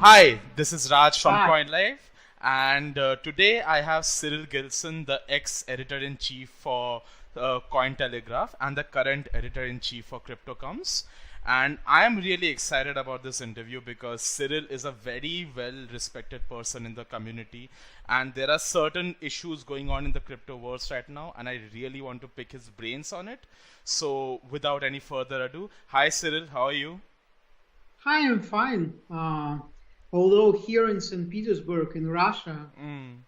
Hi, this is Raj from Ah, CoinLive, and today I have Cyril Gilson, the ex-editor-in-chief for CoinTelegraph and the current editor-in-chief for CryptoComes. And I am really excited about this interview because Cyril is a very well-respected person in the community, and there are certain issues going on in the crypto world right now, and I really want to pick his brains on it. So, without any further ado, hi Cyril, how are you? hi, I'm fine. Although here in St. Petersburg, in Russia,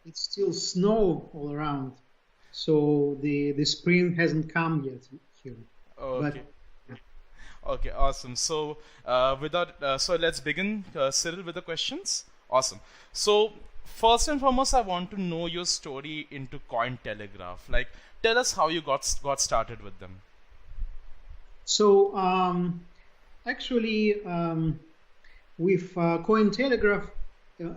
it's still snow all around, so the spring hasn't come yet here. But Okay. Okay, awesome. So, so let's begin, Cyril, with the questions. Awesome. So, first and foremost, I want to know your story into Cointelegraph. Like, tell us how you got started with them. so actually, with CoinTelegraph,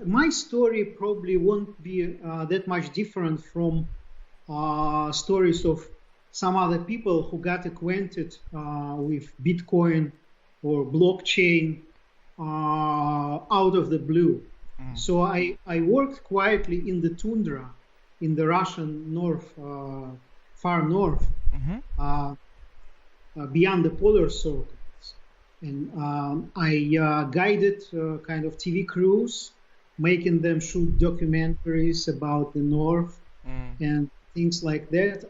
my story probably won't be that much different from stories of some other people who got acquainted with Bitcoin or blockchain out of the blue. So I worked quietly in the tundra, in the Russian north, far north, beyond the polar circles. And I guided kind of TV crews, making them shoot documentaries about the north and things like that.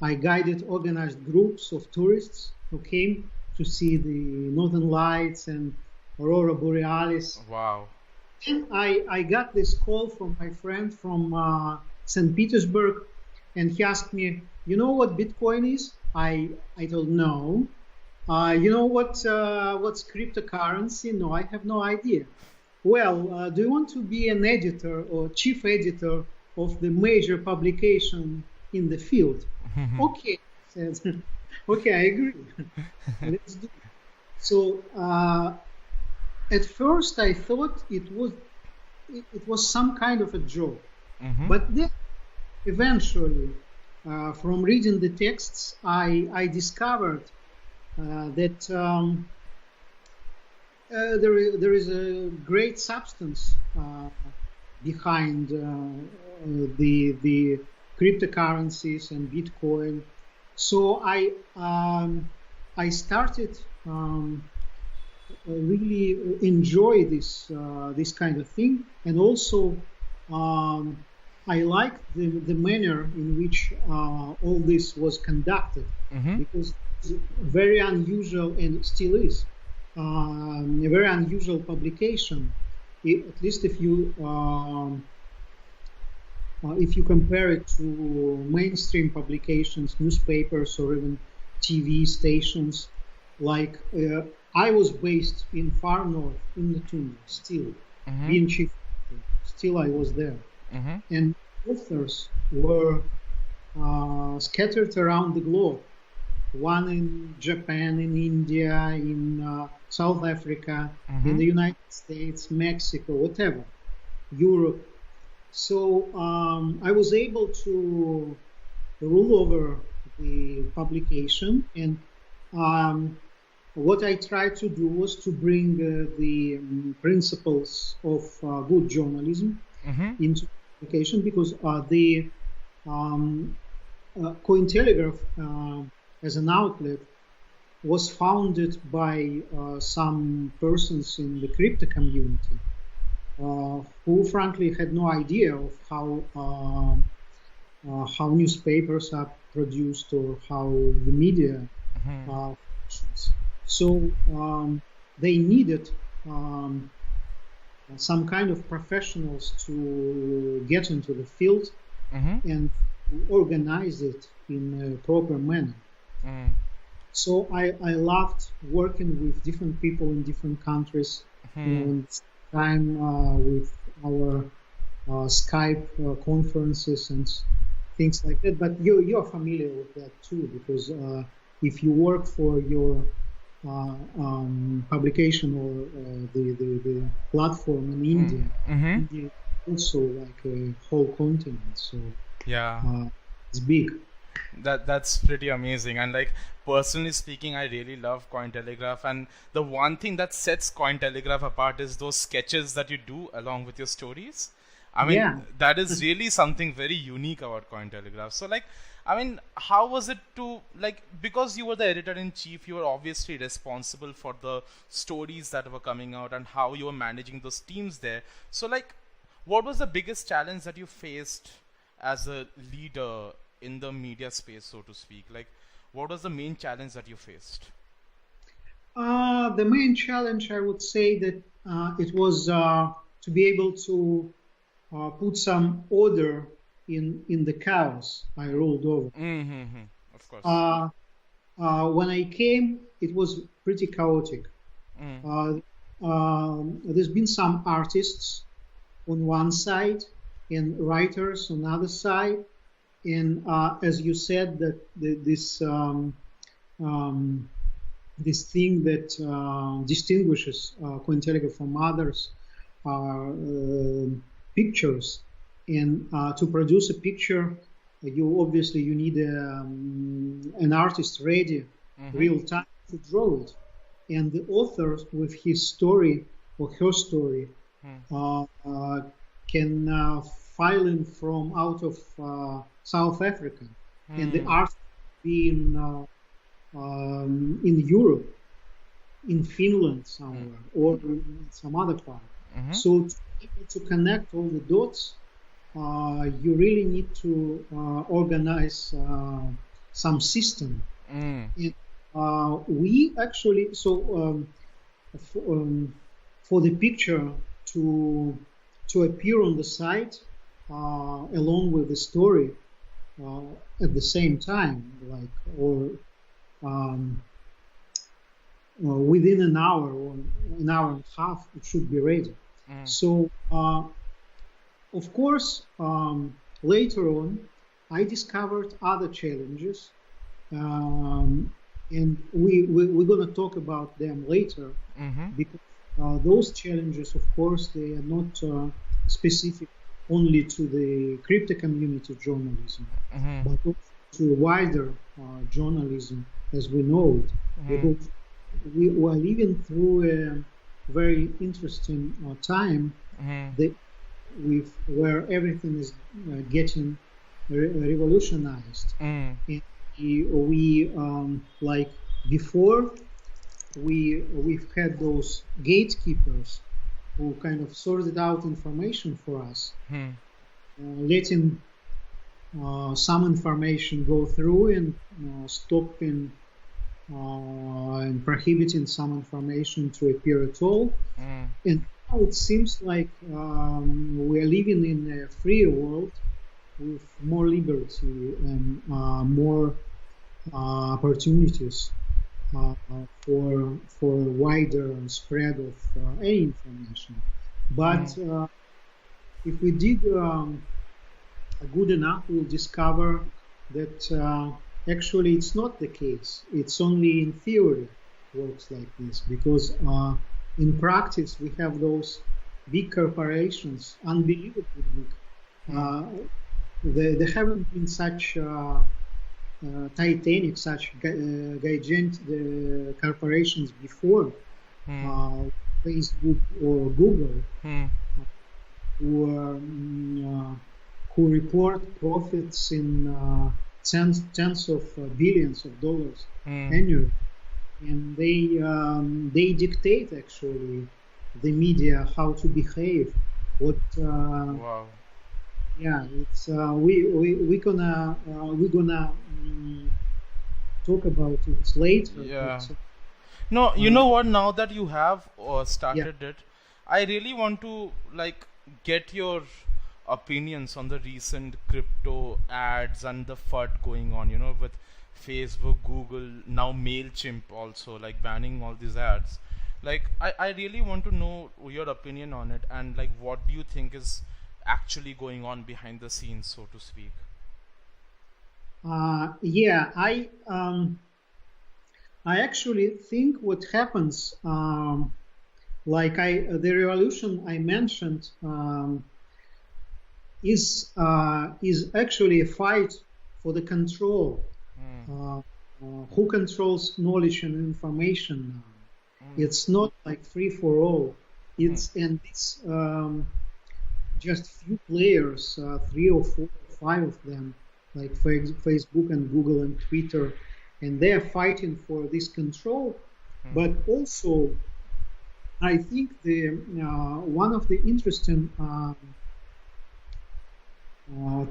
I guided organized groups of tourists who came to see the northern lights and aurora borealis. Wow. And I got this call from my friend from St. Petersburg, and he asked me, "You know what Bitcoin is?" I told no. You know what's cryptocurrency? No, I have no idea. Well, do you want to be an editor or chief editor of the major publication in the field? Okay, said, okay, I agree. Let's do it. So at first I thought it was some kind of a joke, but then eventually, from reading the texts, I discovered that there is a great substance behind the cryptocurrencies and Bitcoin. So I started really enjoy this kind of thing, and also I liked the manner in which all this was conducted, because it's very unusual, and still is a very unusual publication. At least if you compare it to mainstream publications, newspapers, or even TV stations. Like I was based in far north, in the tundra, still being chief. Still, I was there, and authors were scattered around the globe. One in Japan, in India, in South Africa, in the United States, Mexico, whatever, Europe. So I was able to rule over the publication, and what I tried to do was to bring the principles of good journalism into publication, because the CoinTelegraph as an outlet was founded by some persons in the crypto community who frankly had no idea of how newspapers are produced or how the media functions. So they needed some kind of professionals to get into the field and organize it in a proper manner. So I loved working with different people in different countries, and time with our Skype conferences and things like that. But you're familiar with that too, because if you work for your publication or the platform in India, India is also like a whole continent, so Yeah. it's big. That's pretty amazing. And like personally speaking, I really love Cointelegraph. And the one thing that sets Cointelegraph apart is those sketches that you do along with your stories. I mean, Yeah. that is really something very unique about Cointelegraph. So like, I mean, how was it to like, because you were the editor in chief, you were obviously responsible for the stories that were coming out and how you were managing those teams there. So like, what was the biggest challenge that you faced as a leader in the media space, so to speak? Like, what was the main challenge that you faced? The main challenge, I would say that it was to be able to put some order in the chaos I rolled over. Mm-hmm. Of course. Uh, when I came, it was pretty chaotic. Mm. There's been some artists on one side and writers on the other side, and as you said, that this thing that distinguishes CoinTelegraph from others are pictures. And to produce a picture, you need an artist ready, real time to draw it, and the author with his story or her story can file in from out of South Africa, and the art be in Europe, in Finland somewhere, or in some other part. So to connect all the dots, you really need to organize some system. And, we actually, for the picture to appear on the site along with the story at the same time, within an hour or an hour and a half, it should be ready. So, of course, later on, I discovered other challenges, and we're going to talk about them later, because those challenges, of course, they are not specific only to the crypto community journalism, but also to wider journalism as we know it. Because we are living through a very interesting time where everything is getting revolutionized. And we like before, we've had those gatekeepers who kind of sorted out information for us, letting some information go through and stopping and prohibiting some information to appear at all. And now it seems like we are living in a freer world with more liberty and more opportunities for wider spread of any information. But if we dig good enough, we'll discover that actually it's not the case. It's only in theory works like this, because in practice we have those big corporations, unbelievably big. There haven't been such titanic, such gigantic corporations before, Facebook or Google, who report profits in tens of billions of dollars annually, and they dictate actually the media how to behave. What? Wow. Yeah, it's we're gonna talk about it later. Yeah. But, No, you know what? Now that you have started it, I really want to like get your opinions on the recent crypto ads and the FUD going on. You know, with Facebook, Google, now Mailchimp also like banning all these ads. Like, I really want to know your opinion on it, and like, what do you think is actually going on behind the scenes, so to speak? yeah, I actually think what happens, the revolution I mentioned, is actually a fight for the control. Who controls knowledge and information now? It's not like free for all. It's just few players, 3 or 4 or 5 of them, like Facebook and Google and Twitter, and they're fighting for this control. But also, I think one of the interesting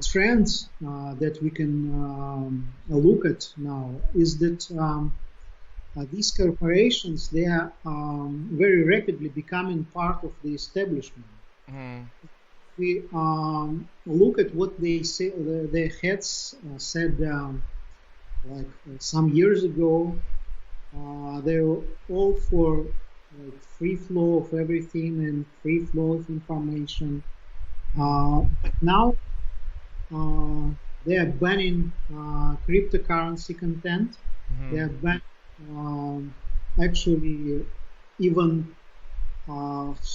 trends that we can look at now is that these corporations, they are very rapidly becoming part of the establishment. We look at what they say, their heads said like some years ago. They were all for free flow of everything and free flow of information. But now they are banning cryptocurrency content. They are banning actually even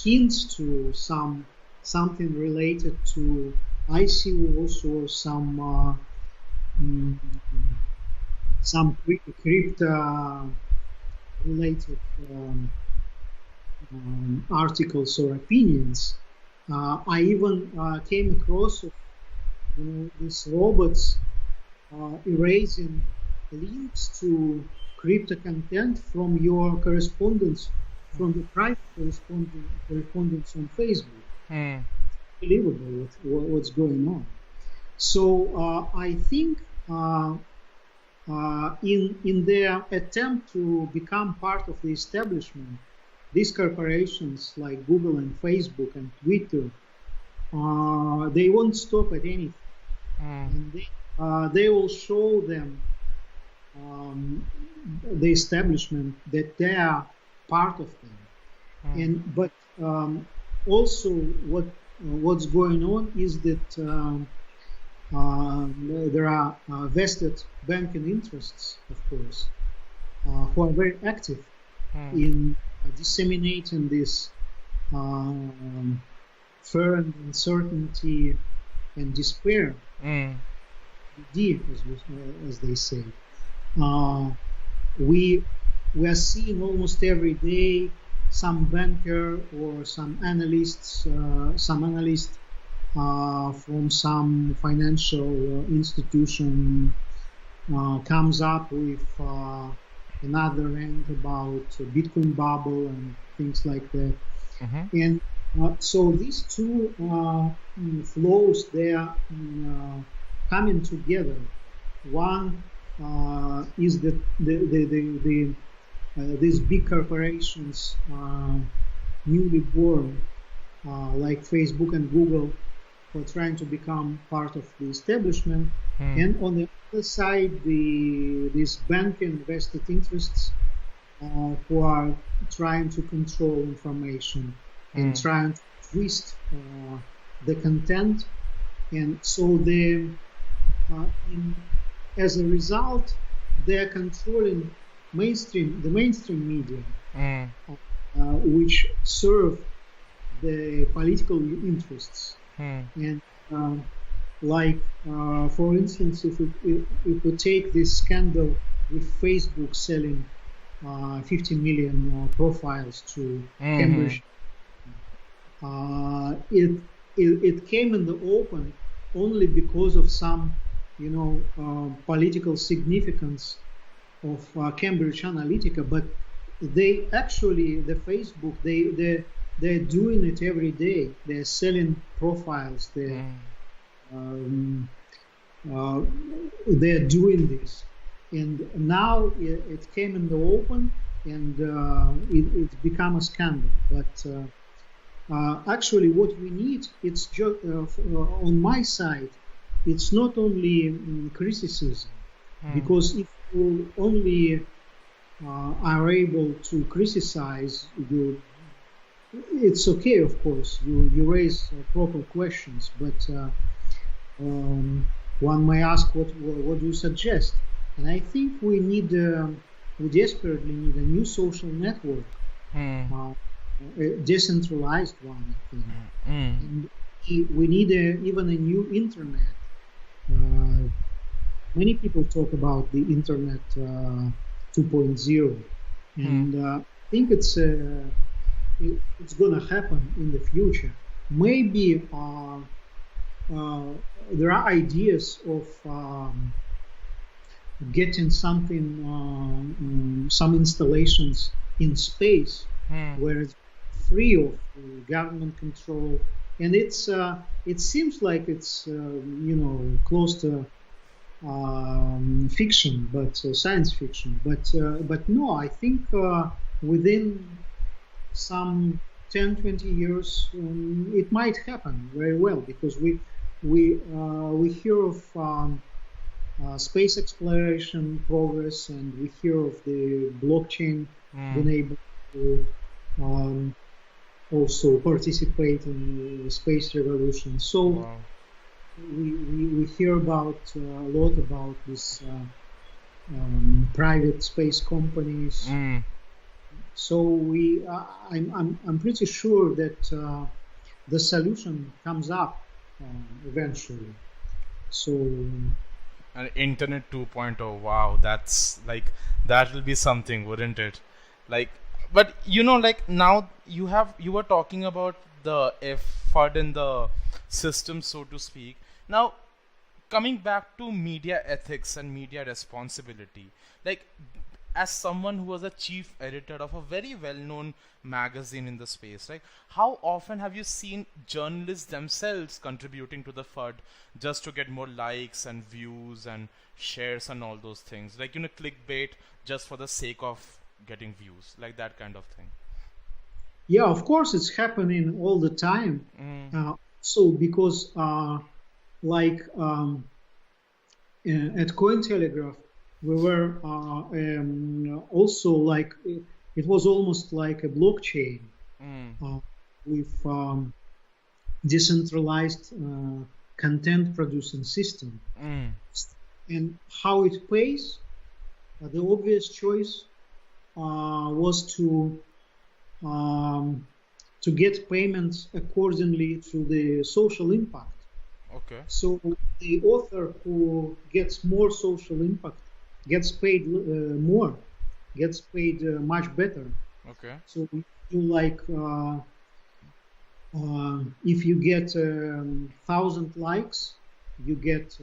hints to something related to ICOs or some crypto related articles or opinions. I even came across these robots erasing links to crypto content from your correspondence, from the private correspondence on Facebook. Unbelievable what's going on. So I think in their attempt to become part of the establishment, these corporations like Google and Facebook and Twitter, they won't stop at anything. And they will show them, the establishment, that they are part of them. But also what's going on is that there are vested banking interests, of course, who are very active in disseminating this fear and uncertainty and despair, deep, as they say. We are seeing almost every day some banker or some analyst from some financial institution comes up with another rant about Bitcoin bubble and things like that. And so these two flows, they are coming together. One is that these big corporations, newly born, like Facebook and Google, who are trying to become part of the establishment, and on the other side, these banking vested interests who are trying to control information and trying to twist the content, and so as a result, they are controlling the mainstream media, which serve the political interests. And for instance, if we take this scandal with Facebook selling 50 million profiles to Cambridge, it came in the open only because of some, political significance of Cambridge Analytica, but they actually, the Facebook, they're doing it every day. They're selling profiles. They're doing this, and now it came in the open, and it's become a scandal. But actually, what we need, it's just on my side, it's not only criticism, because if you only are able to criticize, it's okay, of course, you raise proper questions, but one may ask, what do you suggest? And I think we desperately need a new social network, a decentralized one, I think. And we need even a new internet, many people talk about the internet 2.0, and I think it's going to happen in the future. Maybe there are ideas of getting something, some installations in space where it's free of government control, and it seems like it's close to fiction, but science fiction. But no, I think within some 10-20 years it might happen very well, because we hear of space exploration progress, and we hear of the blockchain being able to also participate in the space revolution. So we hear about a lot about this private space companies. So I'm pretty sure that the solution comes up eventually. So. And Internet 2.0, wow, that's like, that will be something, wouldn't it? Like, but like now you were talking about the FUD in the system, so to speak. Now, coming back to media ethics and media responsibility, like, as someone who was a chief editor of a very well-known magazine in the space, right? How often have you seen journalists themselves contributing to the FUD just to get more likes and views and shares and all those things? Like, clickbait just for the sake of getting views, like that kind of thing. Yeah, of course, it's happening all the time. So because like at CoinTelegraph, we were also like, it was almost like a blockchain with decentralized content producing system. And how it pays, the obvious choice was to get payments accordingly to the social impact. Okay. So the author who gets more social impact gets paid more, gets paid much better. Okay. So you like, if you get 1,000 likes, you get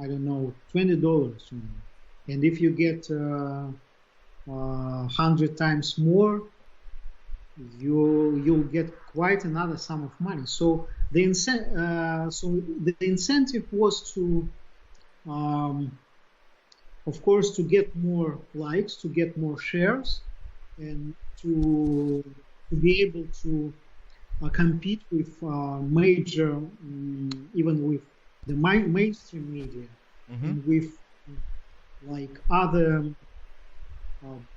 I don't know, $20, and if you get 100 times more, you'll get quite another sum of money. So the incentive was to, of course, to get more likes, to get more shares, and to be able to compete with major, even with the mainstream media, and with like other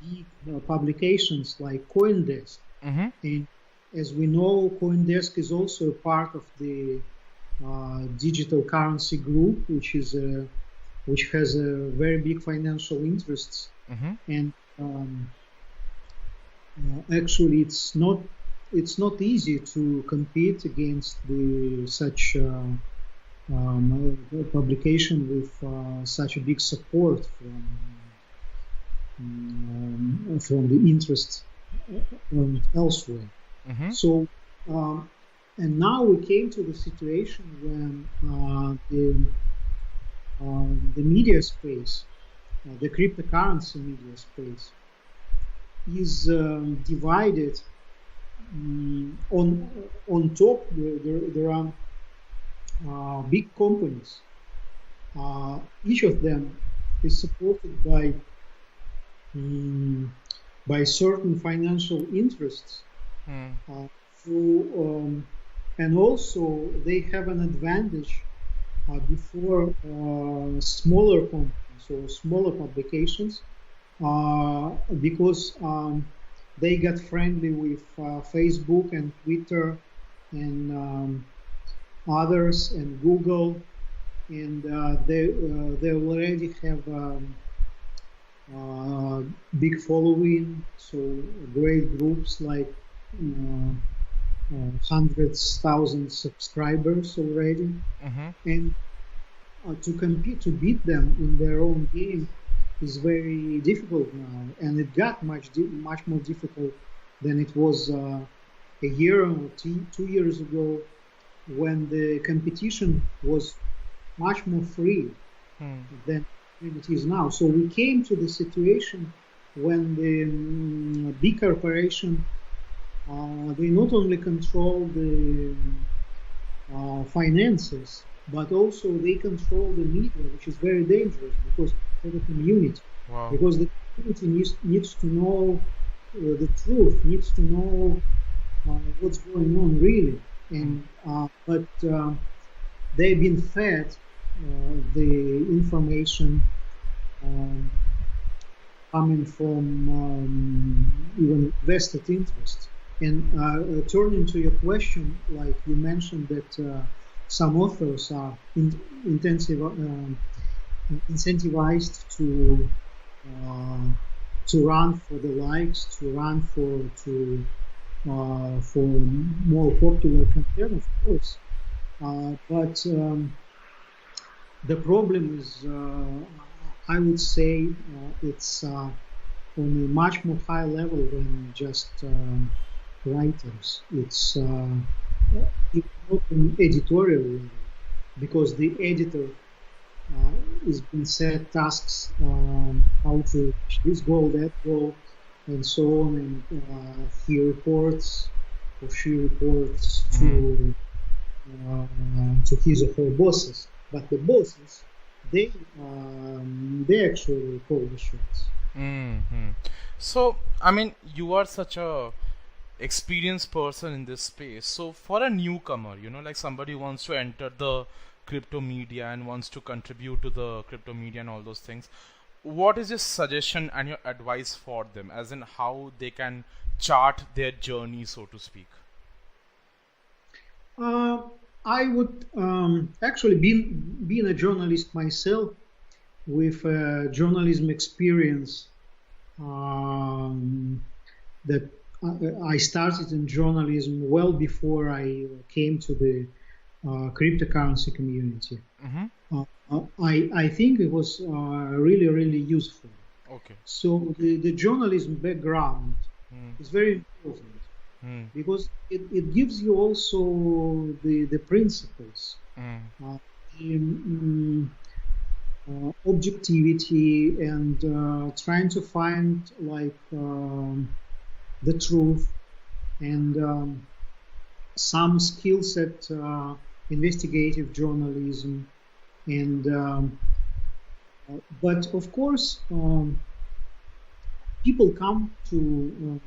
big publications like CoinDesk. And as we know, CoinDesk is also a part of the digital currency group, which has a very big financial interests. And actually, it's not easy to compete against such publication with such a big support from the interests elsewhere. So, and now we came to the situation when the media space, the cryptocurrency media space, is divided. On top, there are big companies. Each of them is supported by certain financial interests. And also they have an advantage before smaller companies or smaller publications, because they got friendly with Facebook and Twitter and others and Google, and they already have big following, so great groups like hundreds, thousands subscribers already. And to compete, to beat them in their own game is very difficult now, and it got much more difficult than it was a year or 2 years ago, when the competition was much more free than it is now. So we came to the situation when the big corporation, they not only control the finances, but also they control the media, which is very dangerous because for the community. Wow. Because the community needs to know the truth, needs to know what's going on really. And but they've been fed the information coming from even vested interests. And turning to your question, like you mentioned that some authors are incentivized to run for the likes, to run for more popular content, of course. But the problem is, I would say, it's on a much more high level than just writers. It's not an editorial level, because the editor is being set tasks how to this goal, that goal, and so on, and he reports or she reports to his or her bosses. But the bosses, they actually call the shots. Mm-hmm. So, I mean, you are such a experienced person in this space. So, for a newcomer, like somebody who wants to enter the crypto media and wants to contribute to the crypto media and all those things, what is your suggestion and your advice for them, as in how they can chart their journey, so to speak? I would actually, being a journalist myself, with journalism experience, that I started in journalism well before I came to the cryptocurrency community. I think it was really, really useful. Okay. So the journalism background is very important, because it gives you also the principles, objectivity, and trying to find like the truth, and some skill set, investigative journalism, and but of course people come to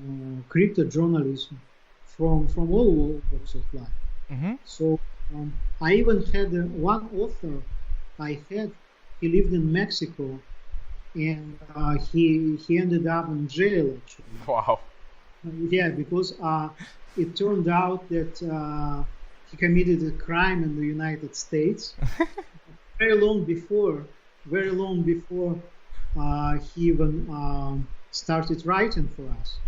crypto journalism from all walks of life. So I even had one author he lived in Mexico, and he ended up in jail actually. Wow. Yeah, because it turned out that he committed a crime in the United States very long before he even started writing for us.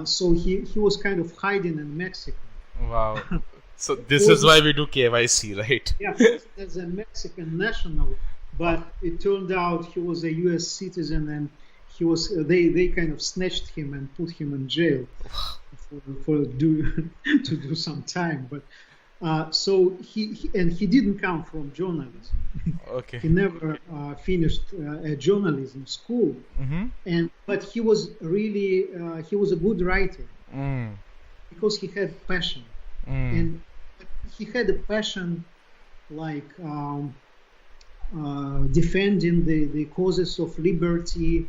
So he was kind of hiding in Mexico. Wow. So this is why we do KYC, right? Yeah, as a Mexican national, but it turned out he was a U.S. citizen, and he was they kind of snatched him and put him in jail to do some time. But so he didn't come from journalism. Okay. He never finished a journalism school, but he was really he was a good writer because he had passion, and he had a passion like defending the causes of liberty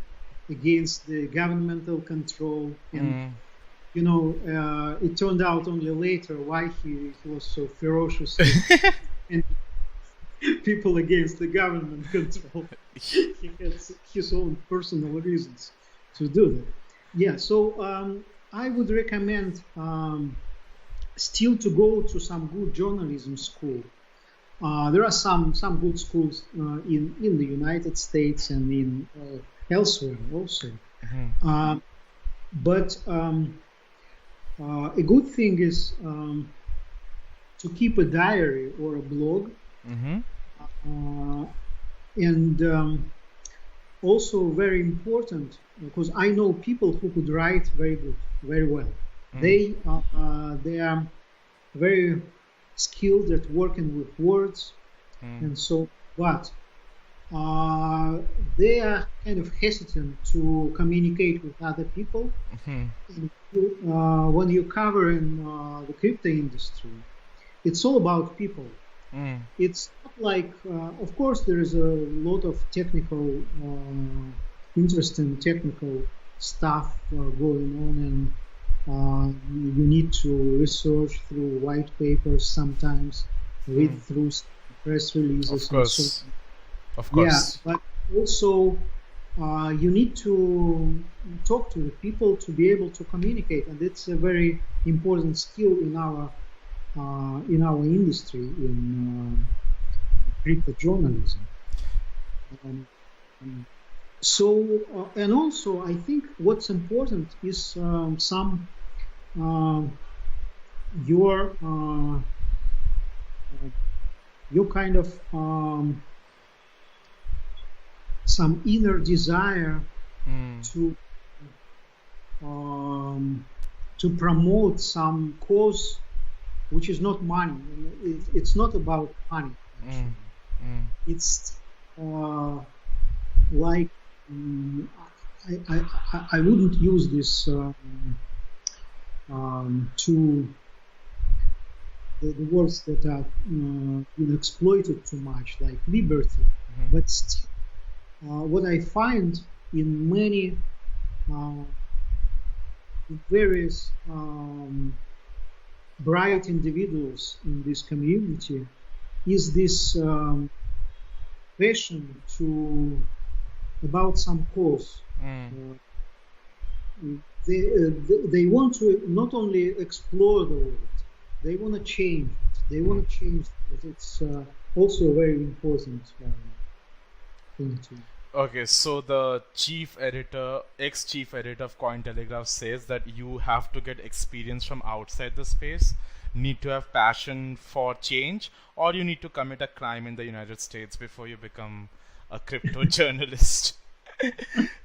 against the governmental control, and it turned out only later why he was so ferocious and people against the government control. He had his own personal reasons to do that. Yeah, so I would recommend still to go to some good journalism school. There are some good schools in the United States and in elsewhere also. But a good thing is to keep a diary or a blog and also very important because I know people who could write very good, very well. They are very skilled at working with words, and so, but they are kind of hesitant to communicate with other people. And, when you cover in the crypto industry, it's all about people. It's not like, of course, there is a lot of technical, interesting technical stuff going on, and you need to research through white papers sometimes, read through press releases. Of course. And so on. Of course. Yeah, but also you need to talk to the people to be able to communicate, and it's a very important skill in our industry, in crypto journalism. So, and also I think what's important is your kind of some inner desire to promote some cause which is not money. It's not about money. It's like I wouldn't use this the words that are exploited too much, like liberty. But still, what I find in many various bright individuals in this community is this passion about some cause. They want to not only explore the world, they want to change it. They want to change it. It's also a very important thing to. Okay, so the ex-chief editor of CoinTelegraph says that you have to get experience from outside the space, need to have passion for change, or you need to commit a crime in the United States before you become a crypto journalist.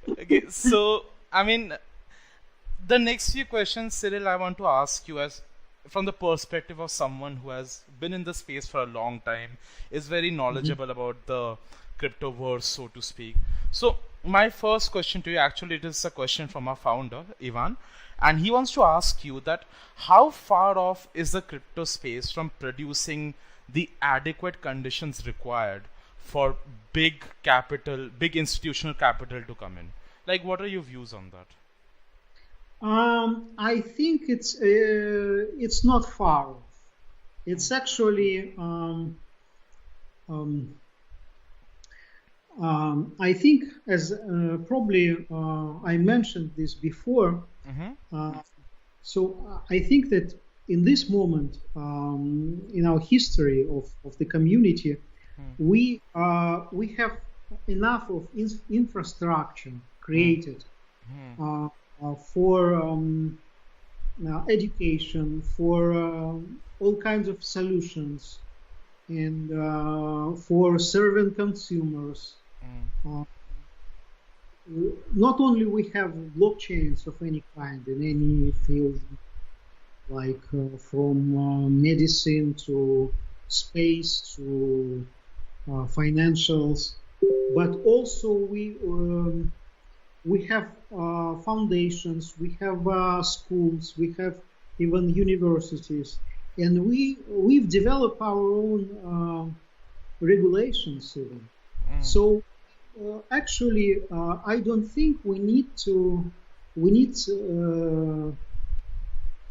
Okay, so I mean, the next few questions, Cyril, I want to ask you as from the perspective of someone who has been in the space for a long time, is very knowledgeable about the cryptoverse, so to speak. So my first question to you, actually it is a question from our founder, Ivan, and he wants to ask you that how far off is the crypto space from producing the adequate conditions required for big institutional capital to come in? Like, what are your views on that? I think it's not far off. It's actually I think, as probably I mentioned this before. So I think that in this moment in our history of the community, we have enough of infrastructure created for education, for all kinds of solutions, and for serving consumers. Not only we have blockchains of any kind in any field, like from medicine to space to financials, but also we have foundations, we have schools, we have even universities, and we've developed our own regulations even. So actually, I don't think we need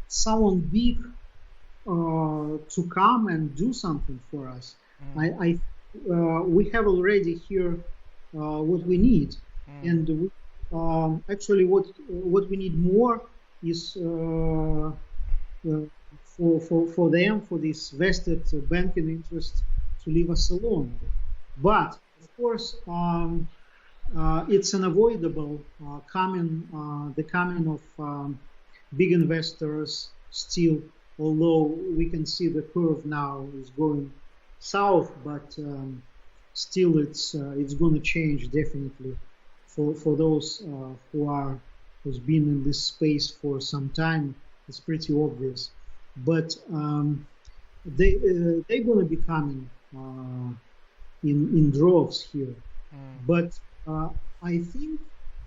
someone big to come and do something for us. We have already here what we need, and we, actually what we need more is for them, for this vested banking interest, to leave us alone. But of course, it's unavoidable the coming of big investors still, although we can see the curve now is going south, but still it's going to change definitely for those who's been in this space for some time. It's pretty obvious, but they're going to be coming in droves here. But I think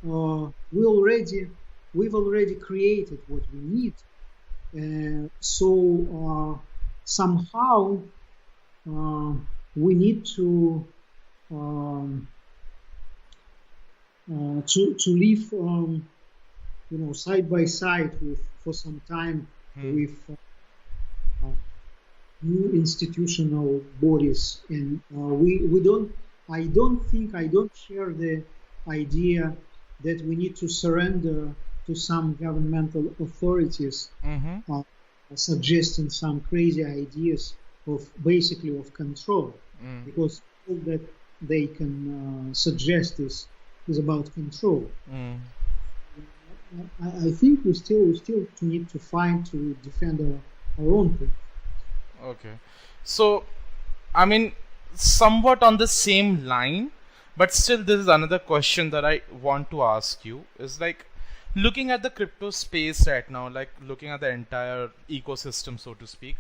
we've already created what we need. So somehow we need to live side by side for some time with new institutional bodies, and I don't share the idea that we need to surrender to some governmental authorities suggesting some crazy ideas of control, because all that they can suggest is about control. I think we still need to fight to defend our own people. Okay, so I mean, somewhat on the same line, but still this is another question that I want to ask you, is like, looking at the crypto space right now, like looking at the entire ecosystem, so to speak,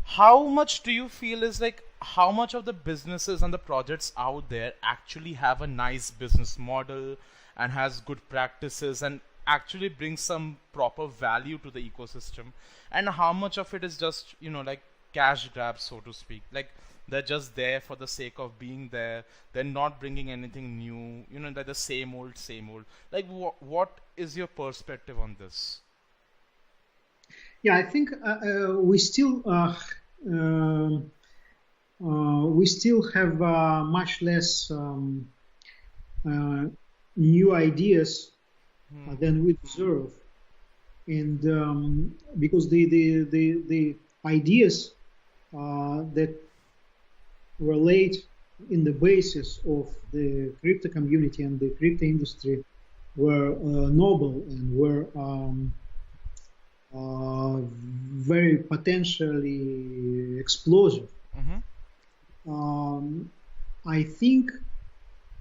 how much do you feel is like, how much of the businesses and the projects out there actually have a nice business model and has good practices and actually brings some proper value to the ecosystem, and how much of it is just, like cash grabs, so to speak, like they're just there for the sake of being there, they're not bringing anything new, they're the same old. Like what is your perspective on this? Yeah, I think we still have much less new ideas than we deserve, and because the ideas that were laid in the basis of the crypto community and the crypto industry were noble and were very potentially explosive. I think,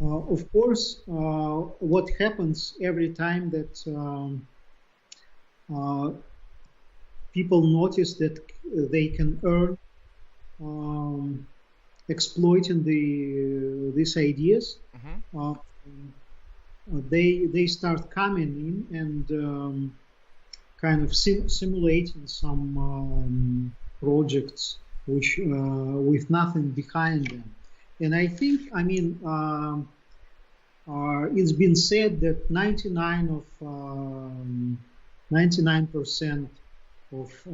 of course, what happens every time that people notice that they can earn exploiting these ideas, they start coming in and kind of simulating some projects which with nothing behind them. And I think, it's been said that 99% of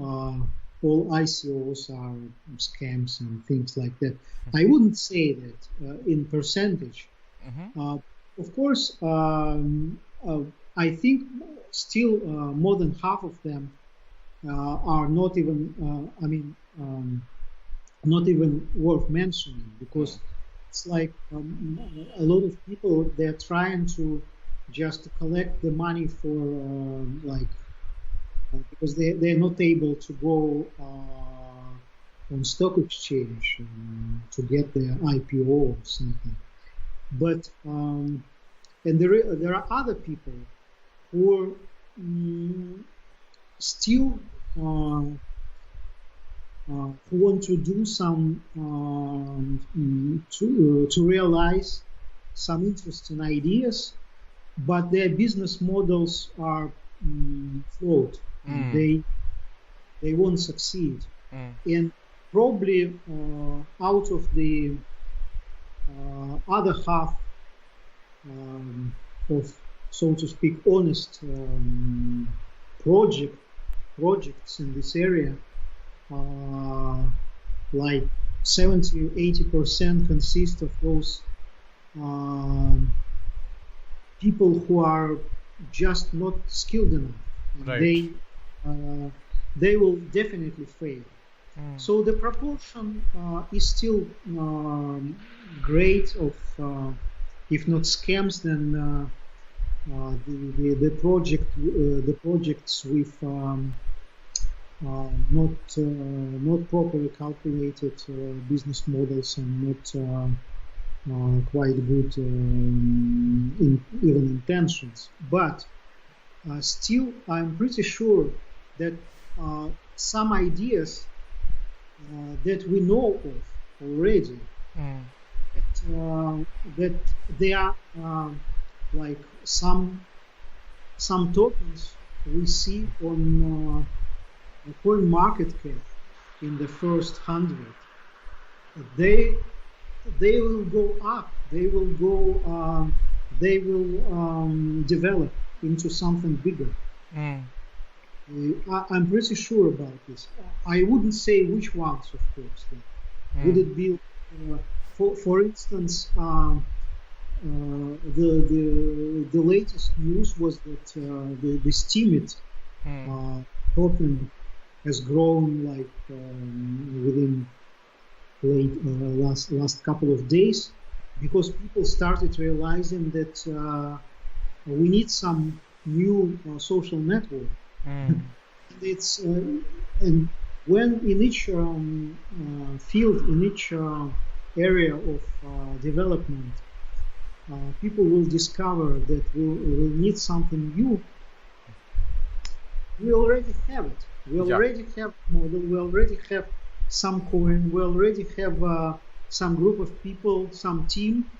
all ICOs are scams and things like that. I wouldn't say that in percentage. Of course, I think still more than half of them are not even, not even worth mentioning, because it's like a lot of people, they're trying to just collect the money for because they're not able to go on stock exchange to get their IPO or something. But and there are other people who are still who want to do some to realize some interesting ideas, but their business models are flawed. They won't succeed, and probably out of the other half of, so to speak, honest projects in this area, like 70-80% consist of those people who are just not skilled enough. Right. They will definitely fail. So the proportion is still great of, if not scams, then the projects with not properly calculated business models and quite good even intentions. But still, I'm pretty sure that some ideas that we know of already, that they are like some tokens we see on CoinMarketCap in the first 100. They will go up. They will go. They will develop into something bigger. I'm pretty sure about this. I wouldn't say which ones, of course. Would it be, for instance, the latest news was that the Steemit token has grown like within last couple of days, because people started realizing that we need some new social network. It's and when in each field, in each area of development, people will discover that we'll need something new. We already have it. We already have model. We already have some coin. We already have some group of people, some team.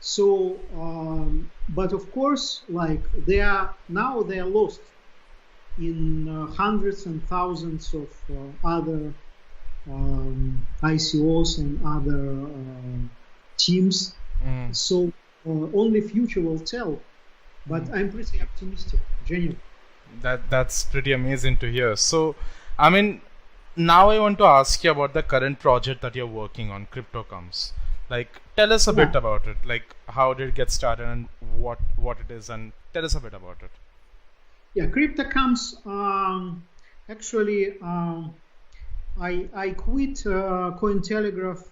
So, but of course, like they are lost in hundreds and thousands of other ICOs and other teams. So only future will tell. But I'm pretty optimistic, genuinely. That's pretty amazing to hear. So, I mean, now I want to ask you about the current project that you're working on, CryptoComes. Like, tell us a bit about it. Like, how did it get started and what it is, and tell us a bit about it. Yeah, CryptoComes. Actually, I quit CoinTelegraph.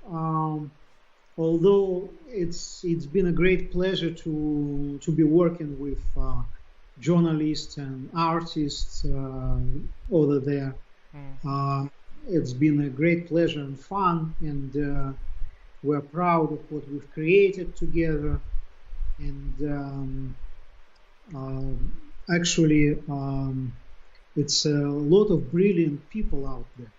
Although it's been a great pleasure to be working with journalists and artists over there. It's been a great pleasure and fun, and we're proud of what we've created together. And actually, it's a lot of brilliant people out there.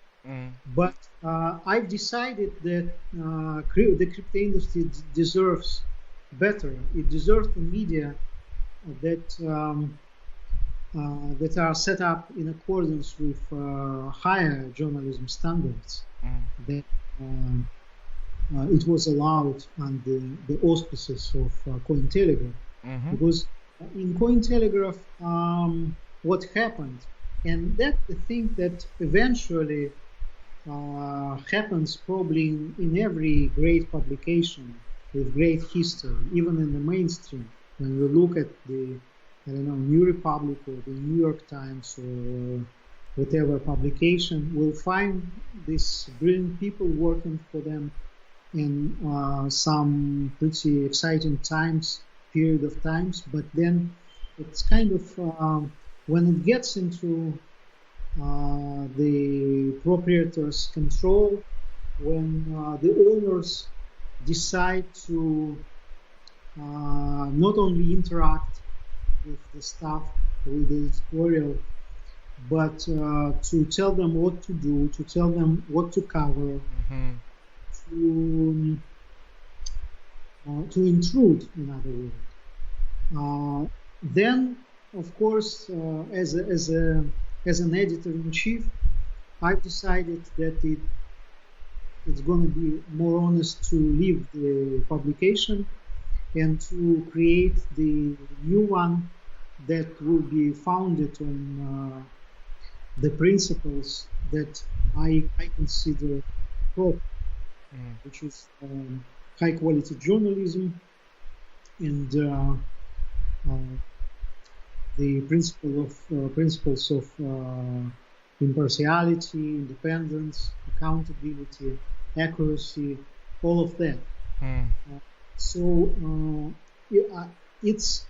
But I've decided that the crypto industry deserves better. It deserves the media that are set up in accordance with higher journalism standards. That it was allowed under the auspices of CoinTelegraph. Because in CoinTelegraph, what happened, and that's the thing that eventually happens probably in every great publication with great history, even in the mainstream. When we look at the, New Republic or the New York Times or whatever publication, we'll find these brilliant people working for them in some pretty exciting period of times. But then it's kind of, when it gets into the proprietor's control, when the owners decide to not only interact with the staff, with the editorial, but to tell them what to do, to tell them what to cover, to intrude, in other words. Then, of course, as an editor-in-chief, I've decided that it's going to be more honest to leave the publication and to create the new one that will be founded on the principles that I consider proper, which is high-quality journalism and the principles of impartiality, independence, accountability, accuracy, all of that. So it's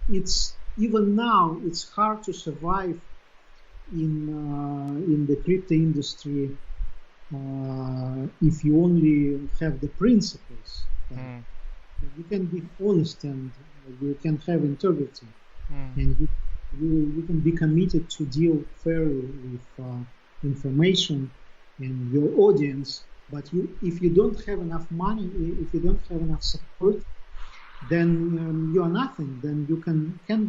even now it's hard to survive in the crypto industry if you only have the principles. you can be honest, and you can have integrity, Mm. and you can be committed to deal fairly with information and your audience. But if you don't have enough money, if you don't have enough support, then you are nothing. Then you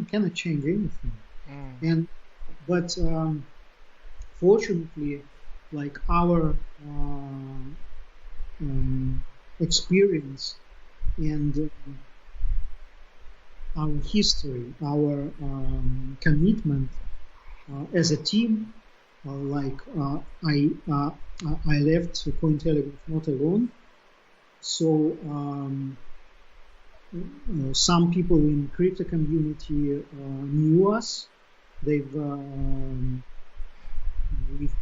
cannot change anything. But fortunately, like our experience and our history, our commitment as a team, I left CoinTelegraph not alone. So some people in crypto community knew us. We've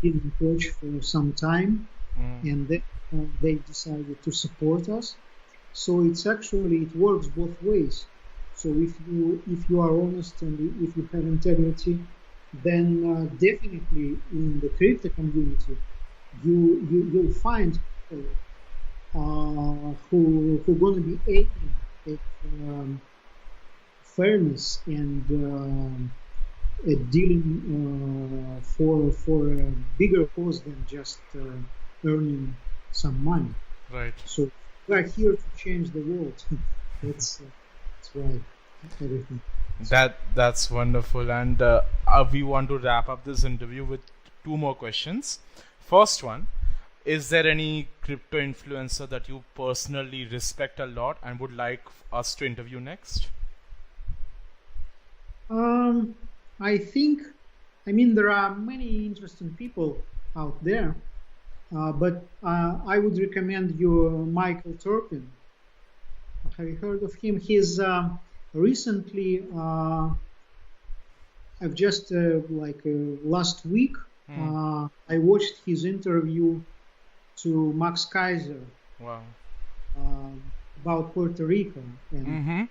been in touch for some time, and they decided to support us. So it works both ways. So if you are honest and if you have integrity, then definitely in the crypto community you'll find people who are going to be aiming at fairness and at dealing for a bigger cause than just earning some money. Right. So we are here to change the world. That's right. Everything. That's wonderful, and we want to wrap up this interview with two more questions. First one, is there any crypto influencer that you personally respect a lot and would like us to interview next? I mean, there are many interesting people out there, but I would recommend you Michael Turpin. Have you heard of him? He's recently, I've just last week, I watched his interview to Max Kaiser. Wow. About Puerto Rico and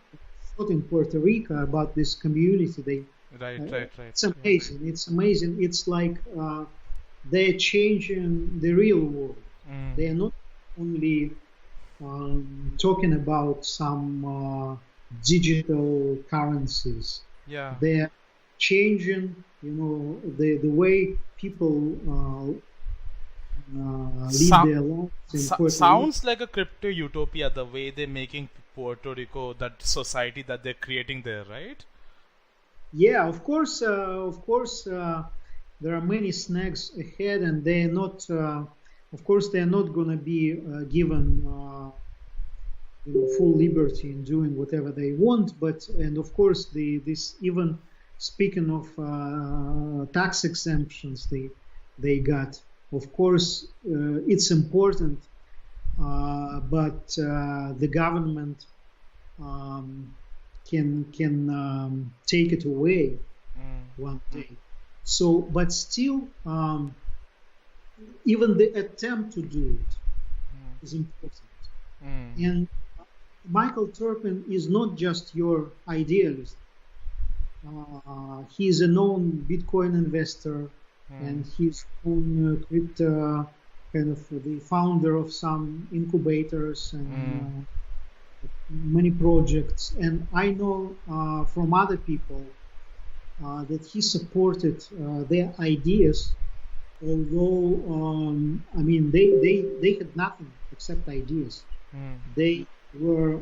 thought in Puerto Rico about this community. Right. It's amazing. It's amazing. It's like they're changing the real world. They are not only talking about some digital currencies. Yeah. They're changing, the way people live their lives. Sounds like a crypto utopia, the way they're making Puerto Rico, that society that they're creating there, right? Yeah, of course, there are many snags ahead, and they're not. Of course, they're not going to be given full liberty in doing whatever they want. And of course, this even speaking of tax exemptions, they got. Of course, it's important, but the government can take it away one day. So, but still, even the attempt to do it is important. And Michael Turpin is not just your idealist. He is a known Bitcoin investor, and he's own crypto, kind of the founder of some incubators and many projects. And I know from other people that he supported their ideas, although I mean they had nothing except ideas. They were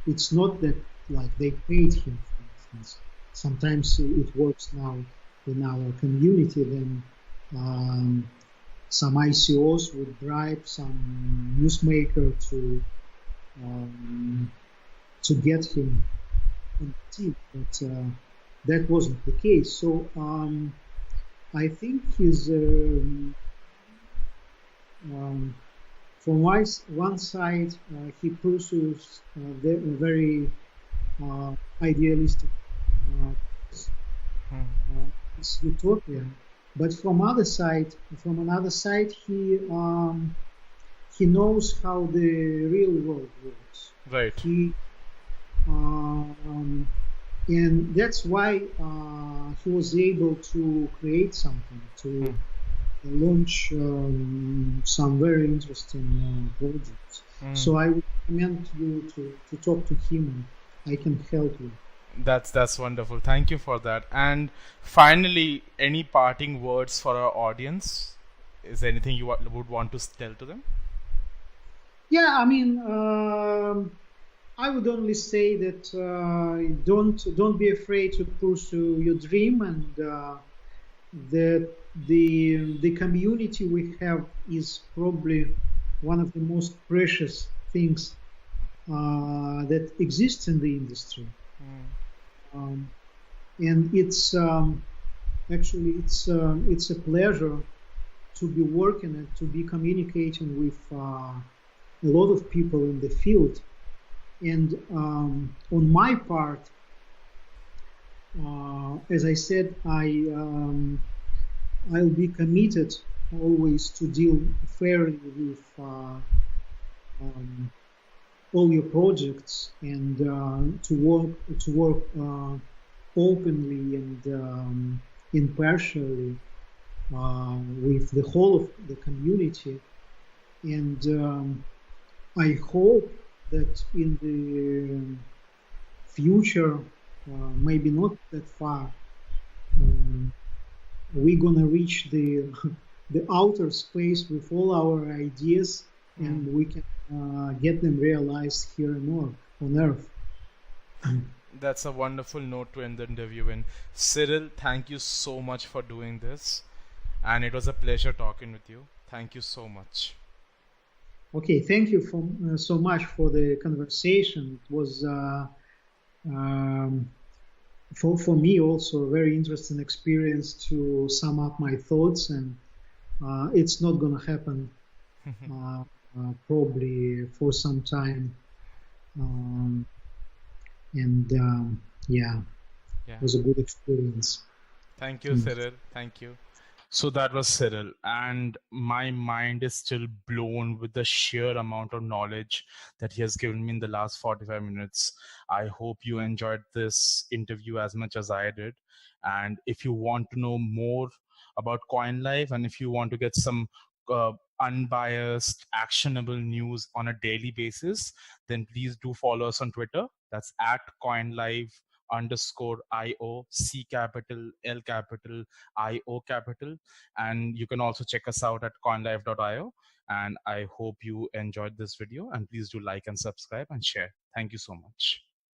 it's not that like they paid him, for instance. Sometimes it works now in our community. Then some ICOs would bribe some newsmaker to get him on the team, but that wasn't the case. So I think he's from one side he pursues very idealistic this utopia, but from another side he knows how the real world works. Right. And that's why he was able to create something, to launch some very interesting projects. So I recommend you to talk to him, and I can help you. That's wonderful. Thank you for that. And finally, any parting words for our audience? Is there anything you would want to tell to them? Yeah, I mean, I would only say that don't be afraid to pursue your dream, and the community we have is probably one of the most precious things that exists in the industry. And it's actually it's a pleasure to be working and to be communicating with a lot of people in the field. And on my part, as I said, I'll be committed always to deal fairly with all your projects, and to work openly and impartially with the whole of the community. And I hope that in the future, maybe not that far, we're gonna reach the outer space with all our ideas, and we can get them realized here on Earth. That's a wonderful note to end the interview in. Cyril, thank you so much for doing this, and it was a pleasure talking with you. Thank you so much. Okay, thank you so much for the conversation. It was for me also a very interesting experience to sum up my thoughts, and it's not going to happen probably for some time. Yeah, it was a good experience. Thank you, Cyril. Thank you. So that was Cyril, and my mind is still blown with the sheer amount of knowledge that he has given me in the last 45 minutes. I hope you enjoyed this interview as much as I did. And if you want to know more about CoinLive, and if you want to get some unbiased, actionable news on a daily basis, then please do follow us on Twitter. That's at CoinLive_IO, C capital, L capital, IO capital. And you can also check us out at coinlive.io. And I hope you enjoyed this video, and please do like and subscribe and share. Thank you so much.